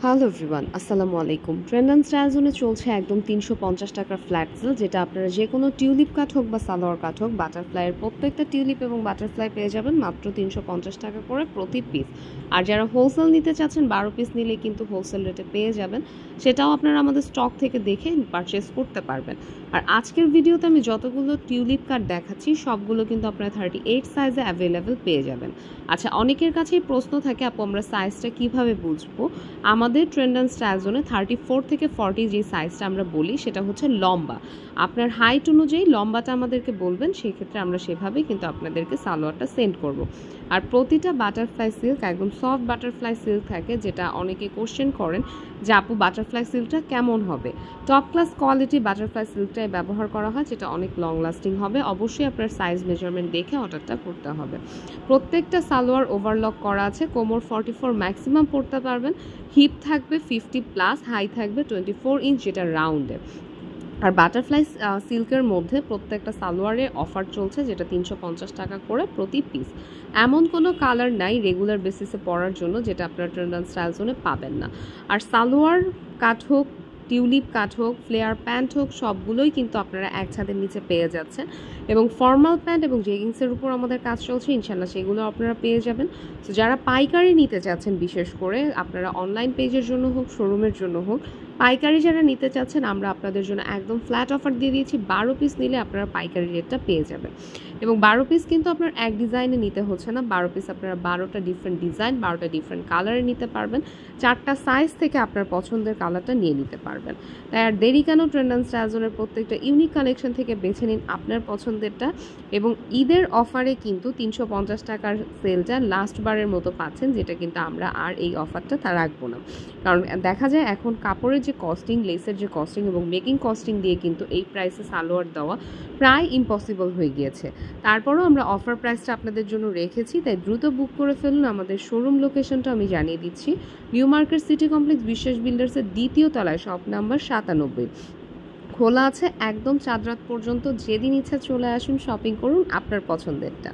Hello everyone, আসসালামু আলাইকুম। Trend and style জোনে চলছে একদম 350 টাকার ফ্ল্যাট সেল, যেটা আপনারা যে কোনো টিউলিপ কাট হোক বা সালোয়ার কাট হোক, বাটারফ্লাইয়ের প্রত্যেকটা টিউলিপ এবং বাটারফ্লাই পেয়ে যাবেন মাত্র 350 টাকা করে প্রতি পিস। আর যারা হোলসেল নিতে চাচ্ছেন 12 পিস নিলে কিন্তু হোলসেল রেটে পেয়ে যাবেন, সেটাও আপনারা আমাদের স্টক থেকে দেখে পারচেস করতে পারবেন। আর আজকের ভিডিওতে আমি যতগুলো টিউলিপ কাট দেখাচ্ছি সবগুলো কিন্তু আপনারা 38 সাইজে অ্যাভেলেবেল পেয়ে যাবেন। আচ্ছা, অনেকের কাছেই প্রশ্ন থাকে, আপু আমরা সাইজটা কিভাবে বুঝবো? আমাদের ট্রেন্ড অ্যান্ড স্টাইল জোনে 34 থেকে 40 যে সাইজটা আমরা বলি সেটা হচ্ছে লম্বা। আপনার হাইট অনুযায়ী লম্বাটা আমাদেরকে বলবেন, সেক্ষেত্রে আমরা সেভাবেই কিন্তু আপনাদেরকে সালোয়ারটা সেন্ড করব। আর প্রতিটা বাটারফ্লাই সিল্ক একদম সফট বাটারফ্লাই সিল্ক থাকে, যেটা অনেকে কোশ্চেন করেন যে আপু বাটারফ্লাই সিল্কটা কেমন হবে। টপ ক্লাস কোয়ালিটি বাটারফ্লাই সিল্কটাই ব্যবহার করা হয়, যেটা অনেক লং লাস্টিং হবে। অবশ্যই আপনার সাইজ মেজারমেন্ট দেখে অর্ডারটা করতে হবে। প্রত্যেকটা সালোয়ার ওভারলক করা আছে, কোমর 44 ম্যাক্সিমাম পড়তে পারবেন, হিপ থাকবে 50+, হাই থাকবে 24 ইঞ্চ, যেটা রাউন্ডে। আর বাটারফ্লাই সিল্কের মধ্যে প্রত্যেকটা সালোয়ারে অফার চলছে, যেটা 350 টাকা করে প্রতি পিস। এমন কোনো কালার নাই রেগুলার বেসিসে পরার জন্য যেটা আপনারা ট্রেন্ড অ্যান্ড স্টাইল জোনে পাবেন না। আর সালোয়ার কাট হোক, টিউলিপ কাট হোক, ফ্লেয়ার প্যান্ট হোক, সবগুলোই কিন্তু আপনারা এক ছাদের নিচে পেয়ে যাচ্ছেন। এবং ফর্মাল প্যান্ট এবং জেগিংসের উপর আমাদের কাজ চলছে, ইনশাল্লাহ সেগুলো আপনারা পেয়ে যাবেন। তো যারা পাইকারি নিতে চাচ্ছেন, বিশেষ করে আপনারা অনলাইন পেজের জন্য হোক, শোরুমের জন্য হোক, পাইকারি যারা নিতে চাচ্ছেন আমরা আপনাদের জন্য একদম ফ্ল্যাট অফার দিয়ে দিয়েছি। 12 পিস নিলে আপনারা পাইকারি রেটটা পেয়ে যাবেন। এবং 12 পিস কিন্তু আপনার এক ডিজাইনে নিতে হচ্ছে না, 12 পিস আপনারা 12টা ডিফারেন্ট ডিজাইন, 12টা ডিফারেন্ট কালারে নিতে পারবেন। 4টা সাইজ থেকে আপনার পছন্দের কালারটা নিয়ে নিতে পারবেন। তাই আর দেরি কেন, ট্রেন্ড অ্যান্ড স্টাইল জোনের প্রত্যেকটা ইউনিক কালেকশন থেকে বেছে নিন আপনার পছন্দেরটা। এবং ঈদের অফারে কিন্তু 350 টাকার সেলটা লাস্ট বারের মতো পাচ্ছেন, যেটা কিন্তু আমরা আর এই অফারটা রাখবো না। কারণ দেখা যায় এখন কাপড়ের যে কস্টিং, লেসের যে কস্টিং এবং মেকিং কস্টিং দিয়ে কিন্তু এই প্রাইসে সালোয়ার দেওয়া প্রায় ইম্পসিবল হয়ে গিয়েছে। তারপরও আমরা অফার প্রাইসটা আপনাদের জন্য রেখেছি, তাই দ্রুত বুক করে ফেলুন। আমাদের শোরুম লোকেশনটা আমি জানিয়ে দিচ্ছি, নিউ মার্কেট সিটি কমপ্লেক্স, বিশ্বাস বিল্ডার্সের 2য় তলায়, শপ নাম্বার 97। খোলা আছে একদম চাঁদ রাত পর্যন্ত, যেদিন ইচ্ছা চলে আসুন, শপিং করুন আপনার পছন্দেরটা।